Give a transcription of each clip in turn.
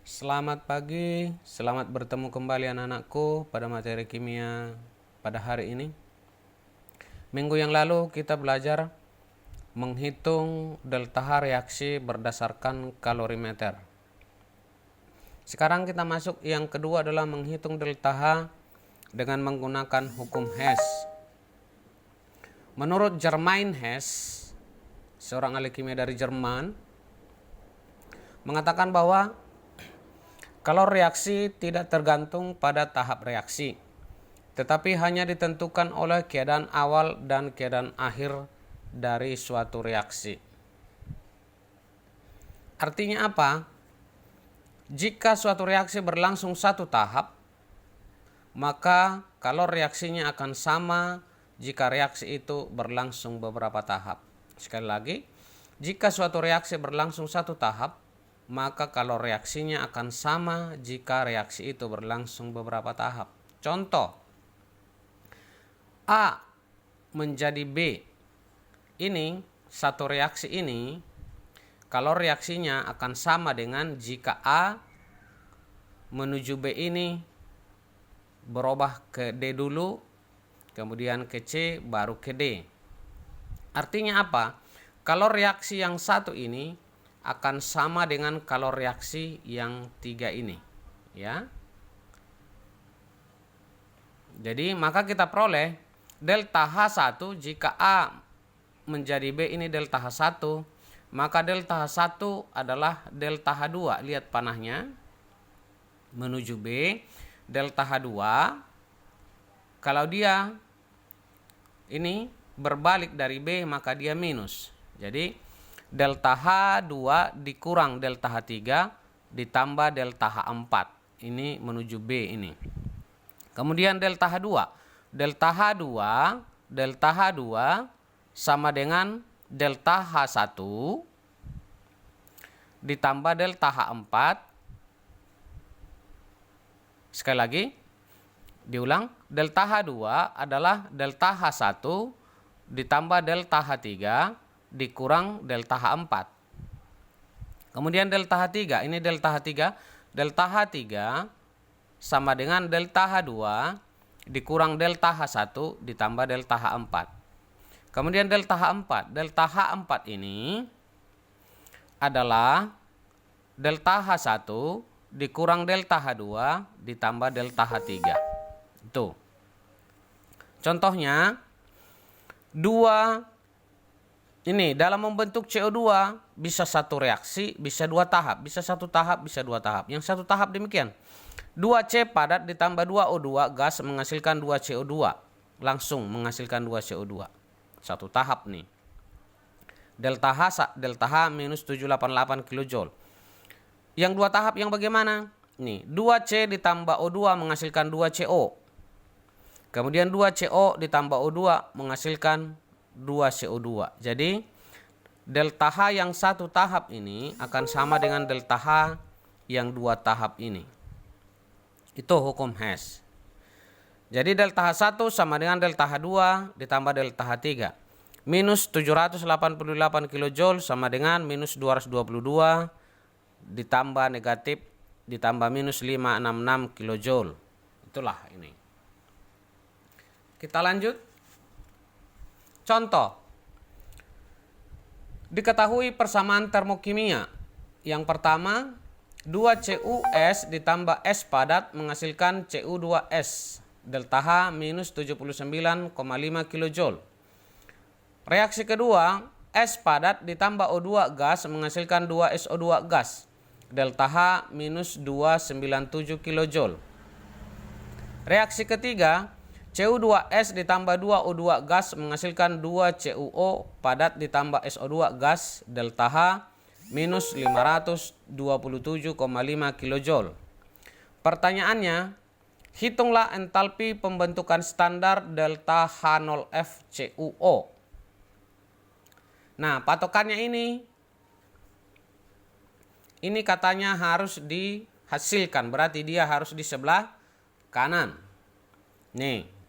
Selamat pagi, selamat bertemu kembali anak-anakku pada materi kimia pada hari ini. Minggu yang lalu kita belajar menghitung delta H reaksi berdasarkan kalorimeter. Sekarang kita masuk yang kedua adalah menghitung delta H dengan menggunakan hukum Hess. Menurut Germain Hess, seorang ahli kimia dari Jerman, mengatakan bahwa kalau reaksi tidak tergantung pada tahap reaksi, tetapi hanya ditentukan oleh keadaan awal dan keadaan akhir dari suatu reaksi. Artinya apa? Jika suatu reaksi berlangsung satu tahap, maka kalau reaksinya akan sama jika reaksi itu berlangsung beberapa tahap. Sekali lagi, jika suatu reaksi berlangsung satu tahap, maka kalau reaksinya akan sama jika reaksi itu berlangsung beberapa tahap. Contoh, A menjadi B. Ini satu reaksi ini, kalau reaksinya akan sama dengan jika A menuju B ini berubah ke D dulu, kemudian ke C, baru ke D. Artinya apa? Kalau reaksi yang satu ini akan sama dengan kalau reaksi yang tiga ini, ya. Jadi maka kita peroleh delta H1 jika A menjadi B ini delta H1, maka delta H1 adalah delta H2. Lihat panahnya menuju B, delta H2 kalau dia ini berbalik dari B maka dia minus. Jadi delta H2 dikurang delta H3 ditambah delta H4. Ini menuju B ini. Kemudian delta H2. Delta H2 sama dengan delta H1 ditambah delta H4. Sekali lagi, diulang. Delta H2 adalah delta H1 ditambah delta H3 dikurang delta H4. Kemudian delta H3, ini delta H3. Delta H3 sama dengan delta H2 dikurang delta H1 ditambah delta H4. Kemudian delta H4. Delta H4 ini adalah delta H1 dikurang delta H2 ditambah delta H3. Itu. Contohnya, ini dalam membentuk CO2 bisa satu reaksi, bisa dua tahap, bisa satu tahap, bisa dua tahap. Yang satu tahap demikian. 2C padat ditambah 2O2 gas menghasilkan 2CO2. Langsung menghasilkan 2CO2. Satu tahap nih. Delta H minus 788 kJ. Yang dua tahap yang bagaimana? Nih, 2C ditambah O2 menghasilkan 2CO. Kemudian 2CO ditambah O2 menghasilkan 2CO2. Jadi delta H yang satu tahap ini akan sama dengan delta H yang dua tahap ini. Itu hukum Hess. Jadi delta H1 sama dengan delta H2 ditambah delta H3. Minus 788 kJ sama dengan minus 222 ditambah negatif ditambah minus 566 kJ. Itulah ini. Kita lanjut. Contoh. Diketahui persamaan termokimia. Yang pertama, 2CuS ditambah S padat menghasilkan Cu2S. Delta H minus 79,5 kJ. Reaksi kedua, S padat ditambah O2 gas menghasilkan 2SO2 gas. Delta H minus 297 kJ. Reaksi ketiga, Cu2S ditambah 2O2 gas menghasilkan 2CuO padat ditambah SO2 gas. Delta H minus 527,5 kJ. Pertanyaannya, hitunglah entalpi pembentukan standar delta H0F CuO. Nah, patokannya ini katanya harus dihasilkan, berarti dia harus di sebelah kanan. Nih,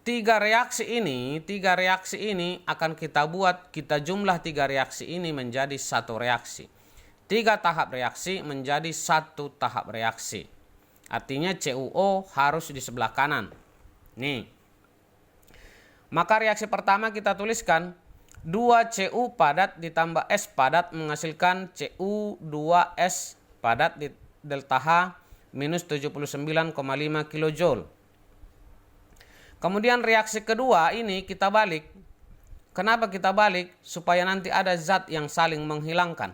tiga reaksi ini akan kita jumlah tiga reaksi ini menjadi satu reaksi. 3 tahap reaksi menjadi 1 tahap reaksi. Artinya CuO harus di sebelah kanan. Nih. Maka reaksi pertama kita tuliskan 2Cu padat ditambah S padat menghasilkan Cu2S padat di delta H minus 79,5 kJ. Kemudian reaksi kedua ini kita balik. Kenapa kita balik? Supaya nanti ada zat yang saling menghilangkan.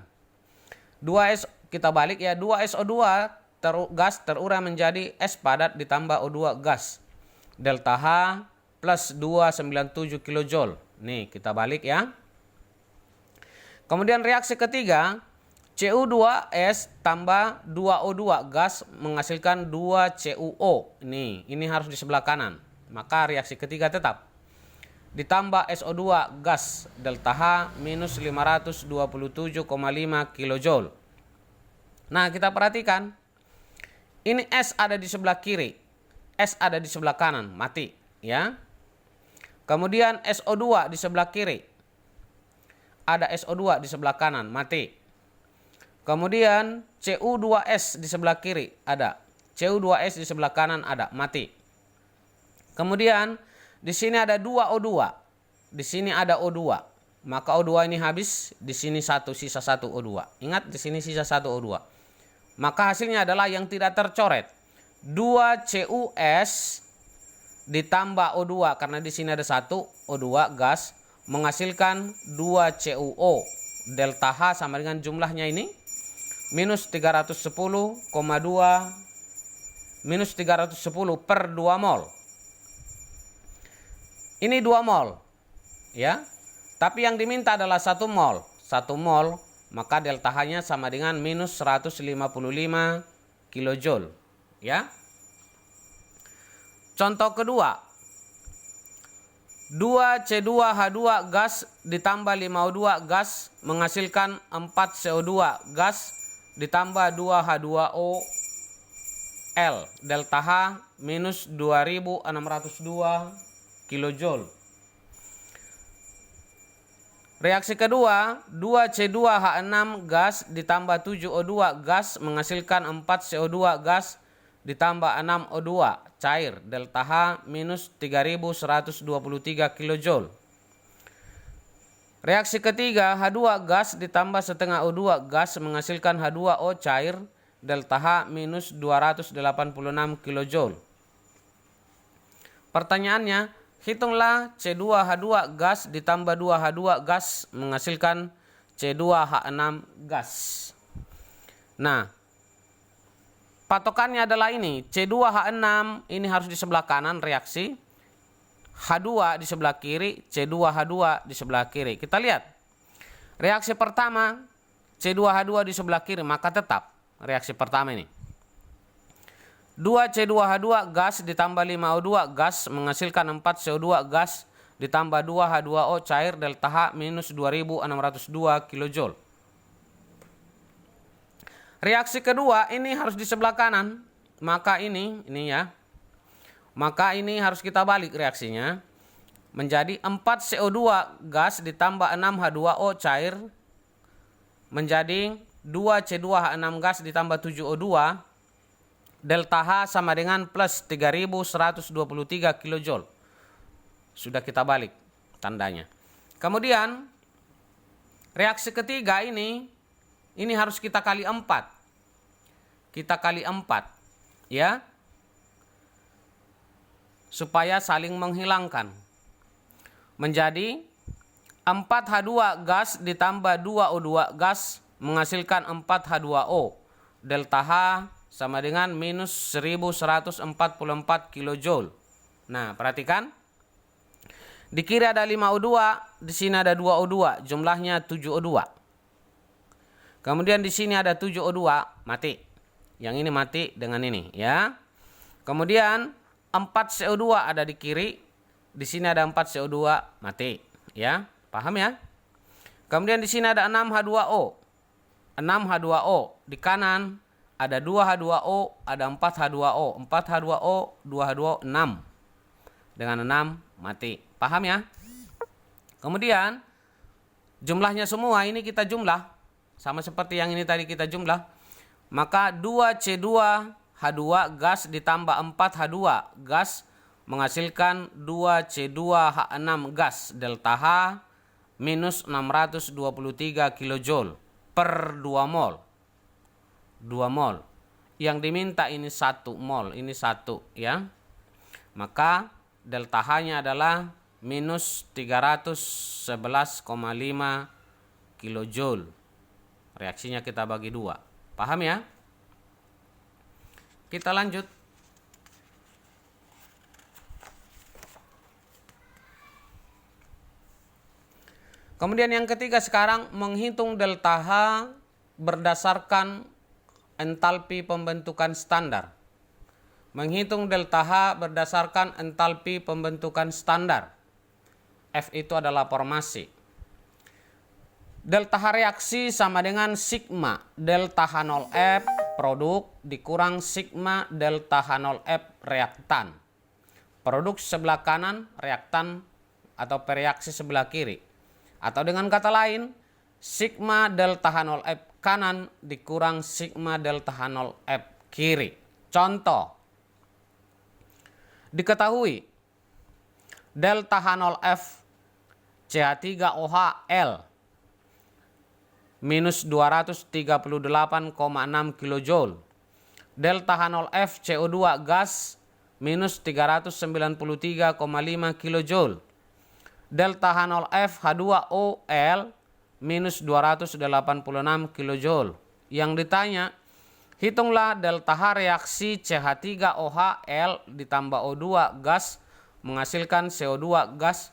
2S kita balik ya, 2SO2 gas terurai menjadi S padat ditambah O2 gas. Delta H plus 297 kJ. Nih kita balik ya. Kemudian reaksi ketiga, Cu2S tambah 2O2 gas menghasilkan 2CuO. Ini harus di sebelah kanan. Maka reaksi ketiga tetap. Ditambah SO2 gas delta H minus 527,5 kJ. Nah kita perhatikan. Ini S ada di sebelah kiri. S ada di sebelah kanan. Mati. Ya. Kemudian SO2 di sebelah kiri. Ada SO2 di sebelah kanan. Mati. Kemudian Cu2S di sebelah kiri. Ada. Cu2S di sebelah kanan ada. Mati. Kemudian di sini ada 2O2. Di sini ada O2. Maka O2 ini habis. Di sini sisa 1 O2. Ingat di sini sisa 1 O2. Maka hasilnya adalah yang tidak tercoret. 2Cus ditambah O2 karena di sini ada 1 O2 gas menghasilkan 2CuO. Delta H sama dengan jumlahnya ini minus 310,2 minus 310 per 2 mol. Ini 2 mol. Ya. Tapi yang diminta adalah 1 mol. 1 mol maka delta H-nya sama dengan minus 155 kJ. Ya. Contoh kedua. 2C2H2 gas ditambah 5O2 gas menghasilkan 4CO2 gas ditambah 2H2O L. Delta H minus 2602 kJ. Reaksi kedua, 2C2H6 gas ditambah 7O2 gas menghasilkan 4CO2 gas ditambah 6O2 cair. Delta H minus 3123 kJ. Reaksi ketiga, H2 gas ditambah setengah O2 gas menghasilkan H2O cair. Delta H minus 286 kJ. Pertanyaannya, hitunglah C2H2 gas ditambah 2H2 gas menghasilkan C2H6 gas. Nah, patokannya adalah ini. C2H6 ini harus di sebelah kanan reaksi. H2 di sebelah kiri, C2H2 di sebelah kiri. Kita lihat. Reaksi pertama, C2H2 di sebelah kiri, maka tetap reaksi pertama ini. 2C2H2 gas ditambah 5O2 gas menghasilkan 4CO2 gas ditambah 2H2O cair delta H minus 2602 kJ. Reaksi kedua ini harus di sebelah kanan. Maka ini ya. Maka ini harus kita balik reaksinya. Menjadi 4CO2 gas ditambah 6H2O cair menjadi 2C2H6 gas ditambah 7O2 delta H sama dengan plus 3123 kJ. Sudah kita balik tandanya. Kemudian reaksi ketiga ini harus kita kali 4. Kita kali 4 ya. Supaya saling menghilangkan. Menjadi 4H2 gas ditambah 2O2 gas menghasilkan 4H2O. Delta H sama dengan minus 1144 kJ. Nah, perhatikan. Di kiri ada 5O2, di sini ada 2O2, jumlahnya 7O2. Kemudian di sini ada 7O2, mati. Yang ini mati dengan ini, ya. Kemudian 4CO2 ada di kiri, di sini ada 4CO2, mati, ya. Paham ya? Kemudian di sini ada 6H2O. 6H2O di kanan ada 2H2O, ada 4H2O. 4H2O, 2H2O, 6. Dengan 6, mati. Paham ya? Kemudian, jumlahnya semua ini kita jumlah. Sama seperti yang ini tadi kita jumlah. Maka 2C2H2 gas ditambah 4H2 gas menghasilkan 2C2H6 gas delta H minus 623 kJ per 2 mol. 2 mol. Yang diminta ini 1 mol, ini 1 ya. Maka delta H-nya adalah minus 311,5 kJ. Reaksinya kita bagi 2. Paham ya? Kita lanjut. Kemudian yang ketiga sekarang menghitung delta H berdasarkan entalpi pembentukan standar. Menghitung delta H berdasarkan entalpi pembentukan standar. F itu adalah formasi. Delta H reaksi sama dengan sigma delta H0F produk dikurang sigma delta H0F reaktan. Produk sebelah kanan reaktan atau pereaksi sebelah kiri. Atau dengan kata lain, sigma delta H0F kanan dikurang sigma delta H0F kiri. Contoh, diketahui delta H0F CH3OH minus 238,6 kJ. Delta H0F CO2 gas minus 393,5 kJ. Delta H0F H2OL minus 286 kJ. Yang ditanya, hitunglah delta H reaksi CH3OHL ditambah O2 gas menghasilkan CO2 gas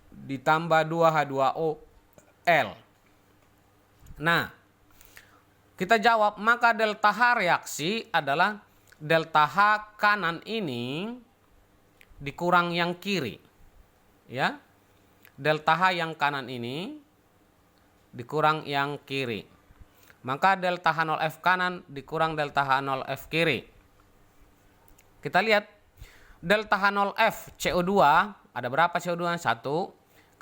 ditambah 2H2OL. Nah, kita jawab, maka delta H reaksi adalah delta H kanan ini dikurang yang kiri. Ya. Delta H yang kanan ini dikurang yang kiri. Maka delta H0F kanan dikurang delta H0F kiri. Kita lihat delta H0F CO2 ada berapa CO2? 1.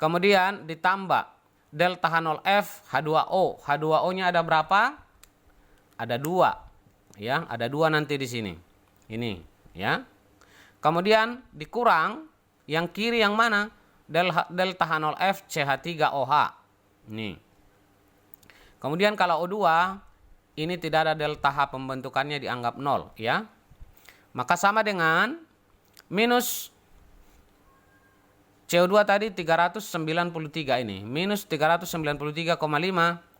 Kemudian ditambah delta H0F H2O. H2O-nya ada berapa? Ada 2. Ya, ada 2 nanti di sini. Ini, ya. Kemudian dikurang yang kiri yang mana? Delta H0F CH3OH. Nih. Kemudian kalau O2 ini tidak ada delta H pembentukannya dianggap 0, ya. Maka sama dengan minus CO2 tadi 393 ini. Minus 393,5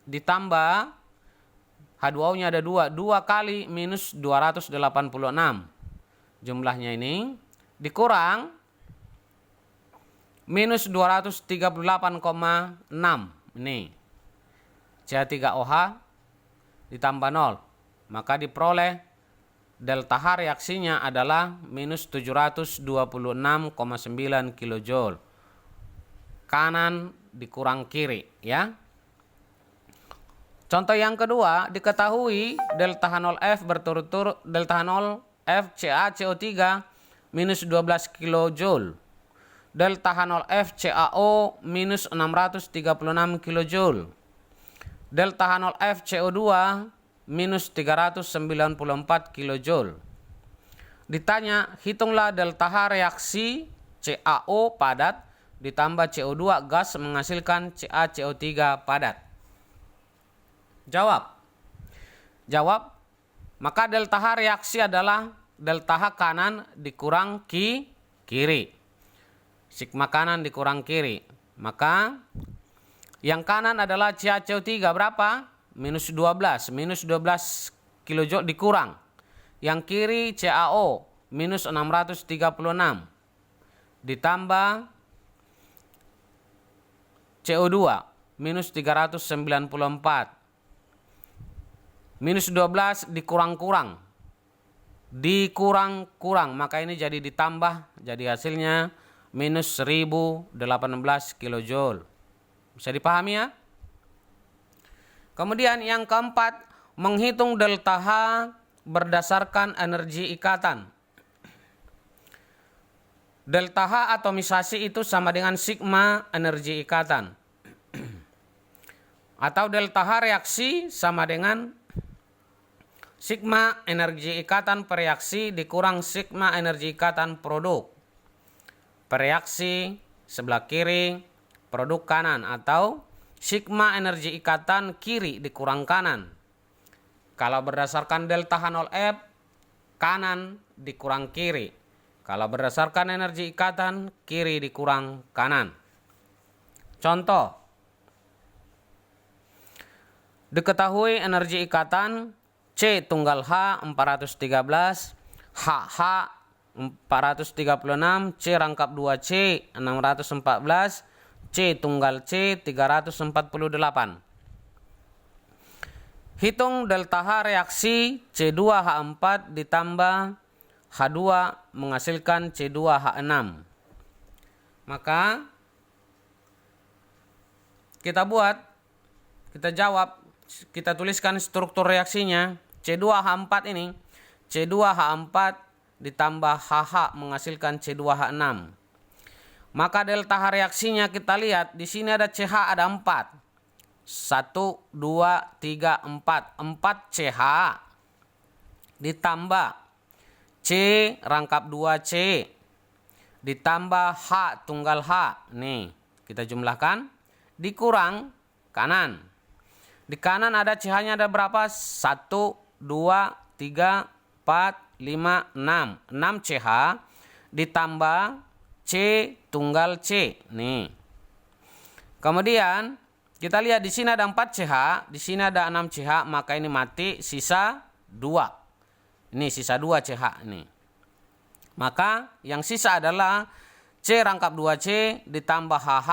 ditambah H2O-nya ada 2. 2 kali minus 286. Jumlahnya ini dikurang minus 238,6. Ini CH3OH ditambah 0. Maka diperoleh delta H reaksinya adalah minus 726,9 kJ. Kanan dikurang kiri, ya. Contoh yang kedua, diketahui delta H0F berturut-turut delta H0F CaCO3 minus 12 kJ. Delta H0F CaO minus 636 kJ. Delta H0F CO2 minus 394 kJ. Ditanya, hitunglah delta H reaksi CaO padat ditambah CO2 gas menghasilkan CaCO3 padat. Jawab. Maka delta H reaksi adalah delta H kanan dikurang kiri. Sigma kanan dikurang kiri. Maka yang kanan adalah CaCO3 berapa? Minus 12. Minus 12 kJ dikurang. Yang kiri CaO minus 636. Ditambah CO2 minus 394. Minus 12 dikurang-kurang. Maka ini jadi ditambah. Jadi hasilnya minus 1018 kJ. Bisa dipahami ya? Kemudian yang keempat, menghitung delta H berdasarkan energi ikatan. Delta H atomisasi itu sama dengan sigma energi ikatan. Atau delta H reaksi sama dengan sigma energi ikatan pereaksi dikurang sigma energi ikatan produk. Pereaksi sebelah kiri, produk kanan, atau sigma energi ikatan kiri dikurang kanan. Kalau berdasarkan delta H0F, kanan dikurang kiri. Kalau berdasarkan energi ikatan, kiri dikurang kanan. Contoh, diketahui energi ikatan C tunggal H 413, HH 436, C rangkap 2C 614, C tunggal C 348. Hitung delta H reaksi C2H4 ditambah H2 menghasilkan C2H6. Maka kita jawab, kita tuliskan struktur reaksinya. C2H4 ini, C2H4 ditambah HH menghasilkan C2H6. Maka delta H reaksinya kita lihat, di sini ada CH ada 4. 1, 2, 3, 4. 4 CH ditambah C rangkap 2C ditambah H tunggal H. Nih, kita jumlahkan dikurang kanan. Di kanan ada CH-nya ada berapa? 1, 2, 3, 4, 5, 6. 6 CH ditambah C tunggal C. Nih. Kemudian kita lihat di sini ada 4 CH, di sini ada 6 CH, maka ini mati, sisa 2. Ini sisa 2 CH ini. Maka yang sisa adalah C rangkap 2C ditambah HH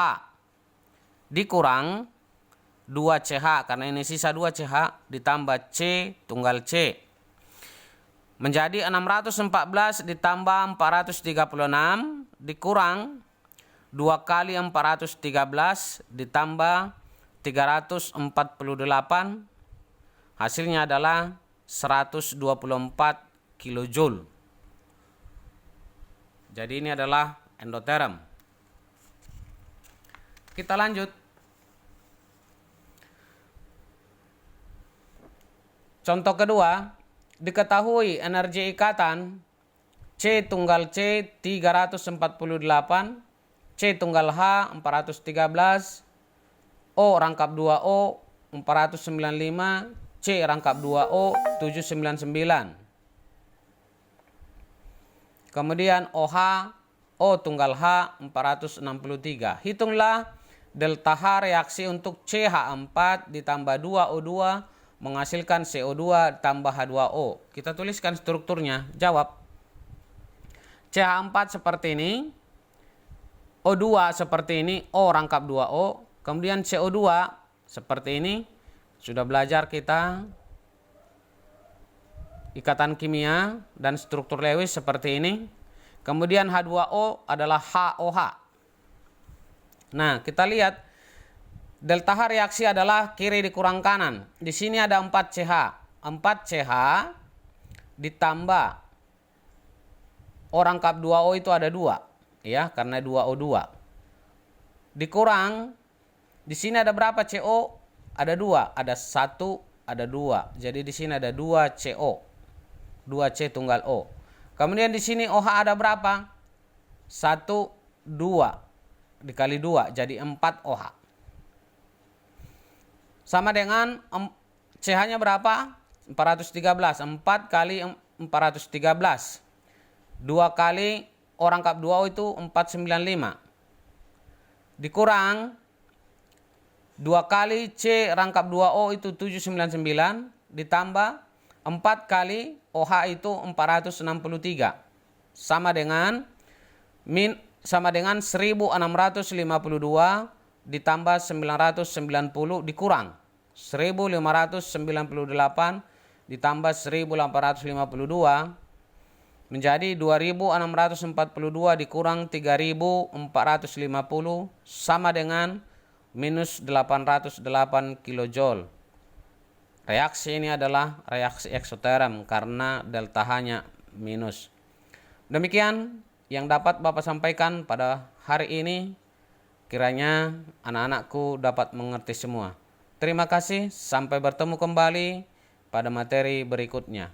dikurang 2CH, karena ini sisa 2CH ditambah C tunggal C. Menjadi 614 ditambah 436 dikurang 2 kali 413 ditambah 348. Hasilnya adalah 124 kilojoule. Jadi ini adalah endoterm. Kita lanjut. Contoh kedua, diketahui energi ikatan C tunggal C 348, C tunggal H 413, O rangkap 2O 495, C rangkap 2O 799. Kemudian OH, O tunggal H 463. Hitunglah delta H reaksi untuk CH4 ditambah 2O2 menghasilkan CO2 tambah H2O. Kita tuliskan strukturnya. Jawab. CH4 seperti ini, O2 seperti ini, O rangkap 2O, kemudian CO2 seperti ini. Sudah belajar kita ikatan kimia dan struktur Lewis seperti ini. Kemudian H2O adalah HOH. Nah, kita lihat delta H reaksi adalah kiri dikurang kanan. Di sini ada 4CH. 4CH ditambah O rangkap 2O itu ada 2. Ya, karena 2O2. Dikurang, di sini ada berapa CO? Ada 2. Ada 1, ada 2. Jadi di sini ada 2 CO. 2C tunggal O. Kemudian di sini OH ada berapa? 1, 2. Dikali 2, jadi 4 OH. Sama dengan CH-nya berapa? 413. 4 kali 413. 2 kali O rangkap 2O itu 495. Dikurang 2 kali C rangkap 2O itu 799. Ditambah 4 kali OH itu 463. Sama dengan 1652 ditambah 990 dikurang 1598 ditambah 1852 menjadi 2642 dikurang 3450 sama dengan minus 808 kilojoule. Reaksi ini adalah reaksi eksoterm karena delta H-nya minus. Demikian yang dapat Bapak sampaikan pada hari ini. Kiranya anak-anakku dapat mengerti semua. Terima kasih, sampai bertemu kembali pada materi berikutnya.